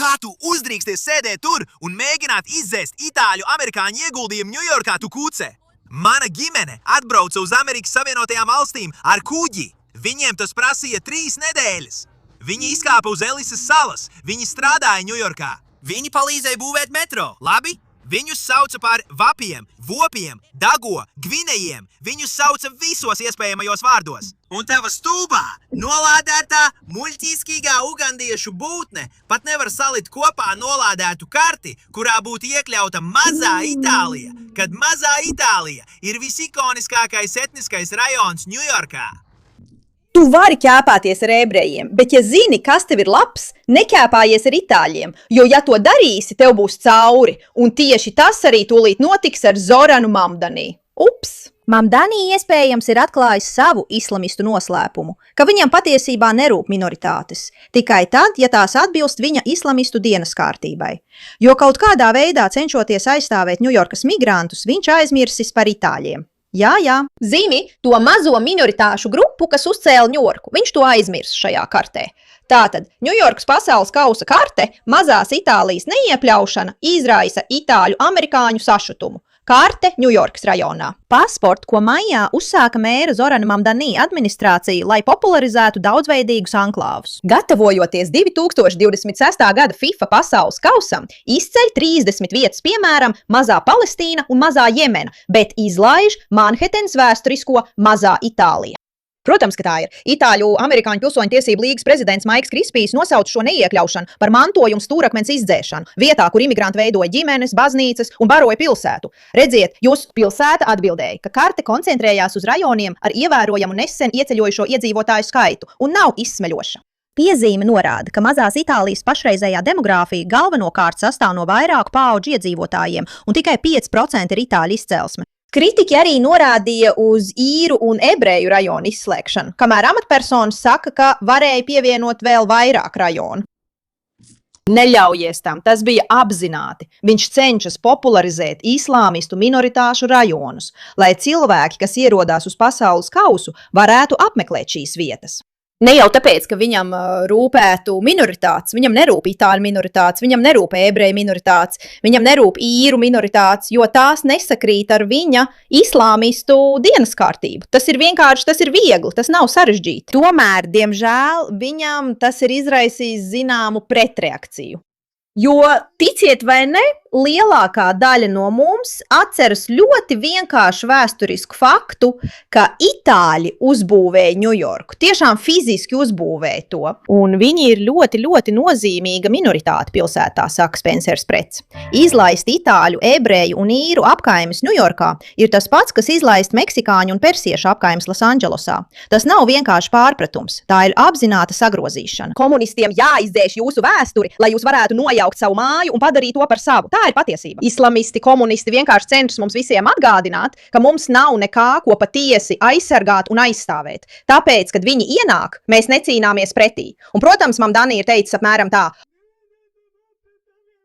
Kā tu uzdrīksties sēdēt tur un mēģināt izzēst itāļu-amerikāņu ieguldījumu Ņujorkā, tu kūce? Mana ģimene atbrauca uz Amerikas Savienotajām valstīm ar kuģi. Viņiem tas prasīja 3 nedēļas. Viņi izkāpa uz Elises salas. Viņi strādāja Ņujorkā. Viņi palīdzēja būvēt metro, labi? Viņus sauca par vapiem, vopiem, dago, gvinējiem. Viņus sauca visos iespējamajos vārdos. Un tava stulbā, nolādētā, muļķīskīgā ugandiešu būtne pat nevar salikt kopā nolādētu karti, kurā būtu iekļauta Mazā Itālija, kad Mazā Itālija ir visikoniskākais etniskais rajons Ņujorkā. Tu vari ķēpāties ar ebrejiem, bet ja zini, kas tev ir labs, neķēpājies ar itāļiem, jo ja to darīsi, tev būs cauri, un tieši tas arī tūlīt notiks ar Zoranu Mamdani. Ups! Mamdani iespējams ir atklājis savu islamistu noslēpumu, ka viņam patiesībā nerūp minoritātes, tikai tad, ja tās atbilst viņa islamistu dienas kārtībai. Jo kaut kādā veidā cenšoties aizstāvēt Ņujorkas migrantus, viņš aizmirsis par itāļiem. Jā. Zini, to mazo minoritāšu grupu, kas uzcēla Ņujorku, viņš to aizmirst šajā kartē. Tātad Ņujorkas pasaules kausa karte, Mazās Itālijas neiekļaušana izraisa itāļu-amerikāņu sašutumu. Karte Ņujorkas rajonā. Pasportu, ko maijā uzsāka mēra Zorana Mamdani administrācija, lai popularizētu daudzveidīgus anklāvus. Gatavojoties 2026. gada FIFA pasaules kausam, izceļ 30 vietas, piemēram, Mazā Palestīna un Mazā Jemena, bet izlaiž Manhetenas vēsturisko Mazā Itālija. Protams, ka tā ir. Itāļu-amerikāņu pilsoņu tiesību līgas prezidents Maiks Krispijs nosauca šo neiekļaušanu par mantojumu stūrakmens izdzēšanu, vietā, kur imigranti veidoja ģimenes, baznīcas un baroja pilsētu. Redziet, jūsu pilsēta atbildēja, ka karte koncentrējās uz rajoniem ar ievērojamu nesen ieceļojušo iedzīvotāju skaitu un nav izsmeļoša. Piezīme norāda, ka Mazās Itālijas pašreizējā demogrāfija galvenokārt sastāv no vairāku paudžu iedzīvotājiem un tikai 5% ir itāļu izcelsme. Kritiķi arī norādīja uz īru un ebreju rajonu izslēgšanu, kamēr amatpersonas saka, ka varēja pievienot vēl vairāk rajonu. Neļaujies tam, tas bija apzināti. Viņš cenšas popularizēt islāmistu minoritāšu rajonus, lai cilvēki, kas ierodās uz pasaules kausu, varētu apmeklēt šīs vietas. Ne jau tāpēc, ka viņam rūpētu minoritātes, viņam nerūp itāļu minoritātes, viņam nerūp ebreju minoritātes, viņam nerūp īru minoritātes, jo tās nesakrīt ar viņa islāmistu dienas kārtību. Tas ir vienkārši, tas ir viegli, tas nav sarežģīti. Tomēr, diemžēl, viņam tas ir izraisījis zināmu pretreakciju. Jo, ticiet vai ne, lielākā daļa no mums atceras ļoti vienkāršu vēsturisku faktu, ka itāļi uzbūvēja Ņujorku, tiešām fiziski uzbūvēja to. Un viņi ir ļoti nozīmīga minoritāte pilsētā, saka Spencers Prets. Izlaist itāļu, ebreju un īru apkaimes Ņujorkā ir tas pats, kas izlaist meksikāņu un persiešu apkaimes Losandželosā. Tas nav vienkārši pārpratums, tā ir apzināta sagrozīšana. Komunistiem jāizdzēš jūsu vēsturi, lai jūs varētu nojaukt savu māju un padarīt to par savu. Tā ir patiesība. Islamisti, komunisti vienkārši cenšas mums visiem atgādināt, ka mums nav nekā, ko patiesi aizsargāt un aizstāvēt. Tāpēc, kad viņi ienāk, mēs necīnāmies pretī. Un, protams, Mamdani ir teicis apmēram tā.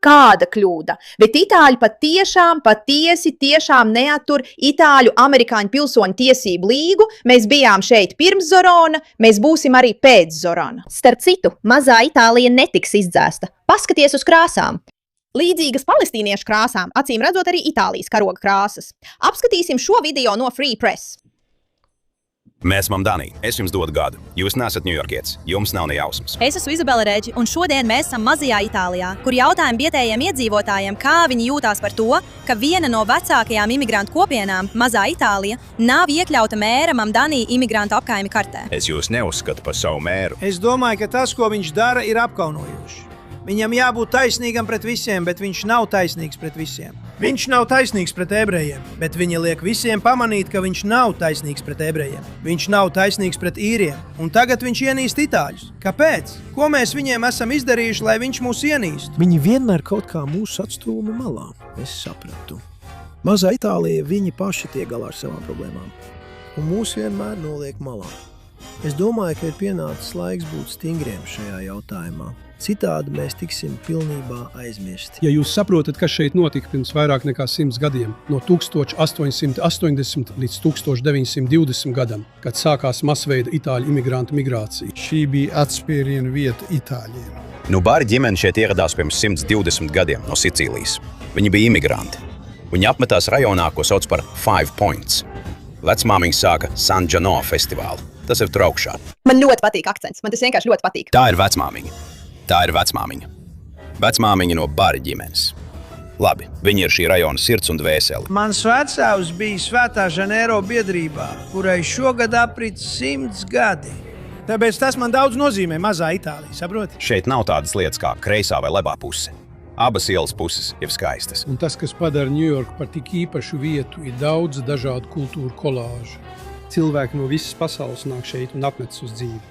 Kāda kļūda? Bet itāļi patiešām neattur itāļu-amerikāņu pilsoņu tiesību līgu. Mēs bijām šeit pirms Zorana, mēs būsim arī pēc Zorana. Starp citu, Mazā Itālija netiks izdzēsta. Paskaties uz krāsām. Līdzīgas palestīniešu krāsām, acīm redzot arī Itālijas karoga krāsas. Apskatīsim šo video no Free Press. Mēs Mamdani, es jums dodu gadu. Jūs neesat ņujorkietis, jums nav ne jausmas. Es esmu Izabela Reģi, un šodien mēs esam Mazajā Itālijā, kur jautājam vietējiem iedzīvotājiem, kā viņi jūtās par to, ka viena no vecākajām imigrantu kopienām, Mazā Itālija, nav iekļauta mēra Mamdani imigrantu apkaimi kartē. Es jūs neuzskatu par savu mēru. Es domāju, ka tas, ko viņš dara, ir apkaunojoši. Viņam jābūt taisnīgam pret visiem, bet viņš nav taisnīgs pret visiem. Viņš nav taisnīgs pret ebrejiem, bet viņa liek visiem pamanīt, ka viņš nav taisnīgs pret ebrejiem. Viņš nav taisnīgs pret īriem, un tagad viņš ienīst itāļus. Kāpēc? Ko mēs viņiem esam izdarījuši, lai viņš mūs ienīst? Viņi vienmēr kaut kā mūs atstūma malā. Es sapratu. Mazā Itālija viņi paši tiek galā ar savām problēmām, un mūs vienmēr noliek malā. Es domāju, ka ir pienācis laiks būt stingriem šajā jautājumā. Citādi mēs tiksim pilnībā aizmirsti. Ja jūs saprotat, kas šeit notika pirms vairāk nekā 100 gadiem, no 1880 līdz 1920 gadam, kad sākās masveida itāļu imigrantu migrācija. Šī bija atspēriena vieta Itāļiem. Nu, Bari ģimene šeit ieradās pirms 120 gadiem no Sicīlijas. Viņi bija imigranti. Viņi apmetās rajonā, ko sauc par Five Points. Vecmāmiņa sāka San Giano festivālu. Tas ir tur augšā. Man ļoti patīk akcents. Man tas vienkārši ļoti patīk. Tā ir vecmāmiņa. Vecmāmiņa no Bari ģimenes. Labi, viņi ir šī rajona sirds un dvēsele. Mans vecāvs bija Svētā Žaneiro biedrībā, kurai šogad aprit 100 gadi. Tāpēc tas man daudz nozīmē, mazā Itālija, saproti? Šeit nav tādas lietas kā kreisā vai labā puse. Abas ielas puses ir skaistas. Un tas, kas padara Ņujorku par tik īpašu vietu, ir daudz dažādu kultūru kolāžu. Cilvēki no visas pasaules nāk šeit un apmetas uz dzīvi.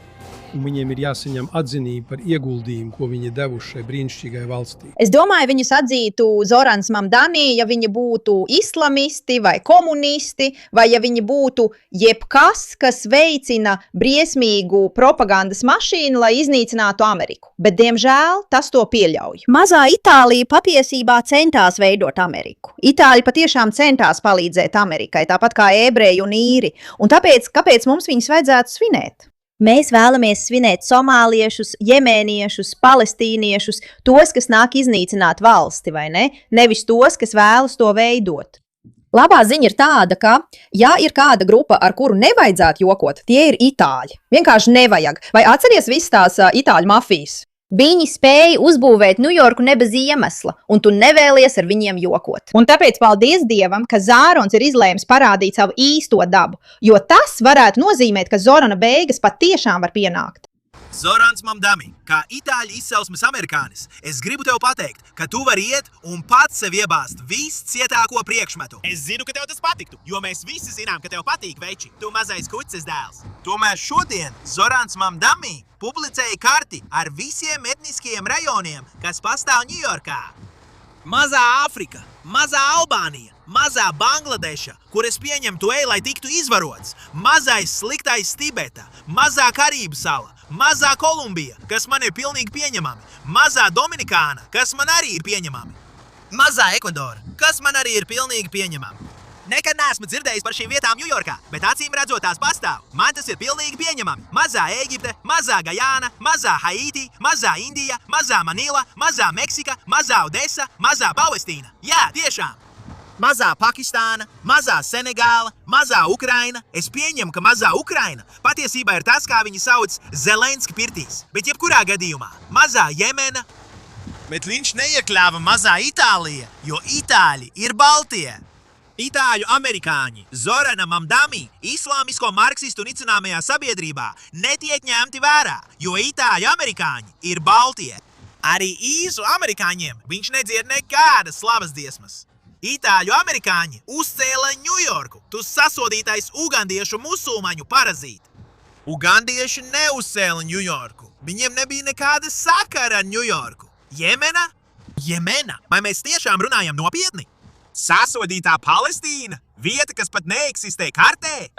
Un viņiem ir jāsaņem atzinība par ieguldījumu, ko viņi devuši šai brīnišķīgai valstī. Es domāju, viņus atzītu Zorans Mamdani, ja viņi būtu islamisti vai komunisti, vai ja viņi būtu jebkas, kas veicina briesmīgu propagandas mašīnu, lai iznīcinātu Ameriku. Bet, diemžēl, tas to pieļauj. Mazā Itālija patiesībā centās veidot Ameriku. Itāļi patiešām centās palīdzēt Amerikai, tāpat kā ebreji un īri. Un tāpēc, kāpēc mums viņus vajadzētu svinēt? Mēs vēlamies svinēt somāliešus, jemēniešus, palestīniešus, tos, kas nāk iznīcināt valsti, vai ne? Nevis tos, kas vēlas to veidot. Labā ziņa ir tāda, ka, ja ir kāda grupa, ar kuru nevajadzētu jokot, tie ir itāļi. Vienkārši nevajag. Vai atceries visas tās itāļu mafijas? Viņi spēja uzbūvēt Ņujorku ne bez iemesla, un tu nevēlies ar viņiem jokot. Un tāpēc paldies Dievam, ka Zārons ir izlēmis parādīt savu īsto dabu, jo tas varētu nozīmēt, ka Zorana beigas patiešām var pienākt. Zorans Mamdani, kā itāļu izcelsmes amerikānis, es gribu tev pateikt, ka tu vari iet un pats sev iebāzt viscietāko priekšmetu. Es zinu, ka tev tas patiktu, jo mēs visi zinām, ka tev patīk veči, tu mazais kuces dēls. Tomēr šodien Zorans Mamdani publicēja karti ar visiem etniskajiem rajoniem, kas pastāv Ņujorkā. Mazā Āfrika, mazā Albānija, mazā Bangladeša, kur es pieņemtu lai tiktu izvarots, mazais sliktais Tibeta, mazā Karību sala, mazā Kolumbija, kas man ir pilnīgi pieņemami, mazā Dominikāna, kas man arī ir pieņemami, mazā Ekvadora, kas man arī ir pilnīgi pieņemami. Nekad neesmu dzirdējis par šīm vietām Ņujorkā, bet acīm redzot tās pastāv. Man tas ir pilnīgi pieņemami. Mazā Ēģipte, mazā Gajāna, mazā Haiti, mazā Indija, mazā Manila, mazā Meksika, mazā Odesa, mazā Palestīna. Jā, tiešām! Mazā Pakistāna, mazā Senegāla, mazā Ukraina. Es pieņemu, ka mazā Ukraina patiesībā ir tas, kā viņi sauc Zelenski pirtīs. Bet jebkurā gadījumā mazā Jemena. Bet viņš neiekļāva mazā Itālija, jo Itāļi ir Baltie. Itāļu amerikāņi Zorana Mamdani islāmisko marksistu nicināmajā sabiedrībā netiek ņemti vērā, jo itāļu amerikāņi ir Baltie. Arī īsu amerikāņiem viņš nedzied nekādas slavas dziesmas. Itāļu amerikāņi uzcēla Ņujorku, tu sasodītais ugandiešu musulmaņu parazīti. Ugandieši neuzcēla Ņujorku, viņiem nebija nekāda sakara ar Ņujorku. Jemena? Vai mēs tiešām runājam nopietni? Sasodītā Palestīna? Vieta, kas pat neeksistē kartē?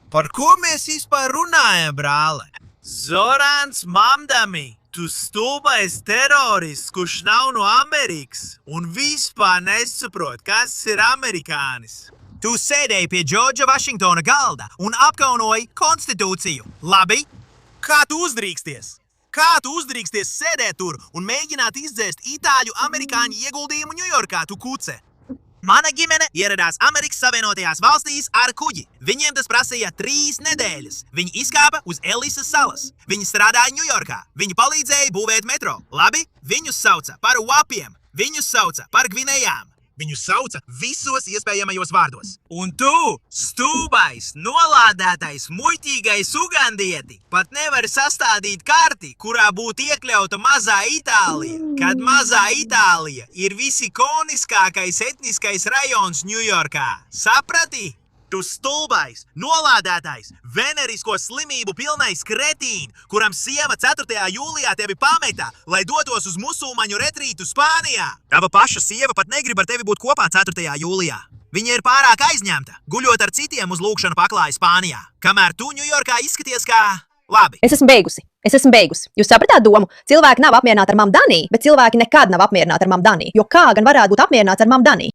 Par ko mēs vispār runājam, brāle? Zorans Mamdani, tu stulbais terorists, kurš nav no Amerikas un vispār nesaprot, kas ir amerikānis. Tu sēdēji pie Džordža Vašingtona galda un apkaunoji konstitūciju. Labi? Kā tu uzdrīksties? Kā tu uzdrīksties sēdēt tur un mēģināt izdzēst itāļu amerikāņu ieguldījumu Ņujorkā, tu kuce? Mana ģimene ieradās Amerikas Savienotajās valstīs ar kuģi. Viņiem tas prasīja 3 nedēļas. Viņi izkāpa uz Ellisas salas. Viņi strādāja Ņujorkā. Viņi palīdzēja būvēt metro. Labi, viņus sauca par wapiem. Viņus sauca par gvinējām. Viņus sauca visos iespējamajos vārdos. Un tu, stūbais, nolādētais, muļķīgais ugandieti, pat nevari sastādīt karti, kurā būtu iekļauta mazā Itālija, kad mazā Itālija ir visikoniskākais etniskais rajons Ņujorkā. Saprati? Tu stulbais, nolādētais, venerisko slimību pilnais kretīn, kuram sieva 4. jūlijā tevi pameta, lai dotos uz musulmaņu retrītu Spānijā. Tava paša sieva pat negrib ar tevi būt kopā 4. jūlijā. Viņa ir pārāk aizņemta, guļot ar citiem uz lūkšanu paklāju Spānijā. Kamēr tu Ņujorkā izskaties kā... Labi. Es esmu beigusi. Jūs sapratāt domu? Cilvēki nav apmierināti ar Mamdani, bet cilvēki nekad nav apmierināti ar Mamdani, jo kā gan varētu būt apmierināts ar Mamdani?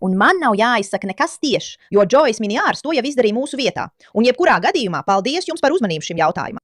Un man nav jāizsaka nekas tieši, jo Džojs Miniārs to jau izdarīja mūsu vietā. Un jebkurā gadījumā paldies jums par uzmanību šim jautājumam.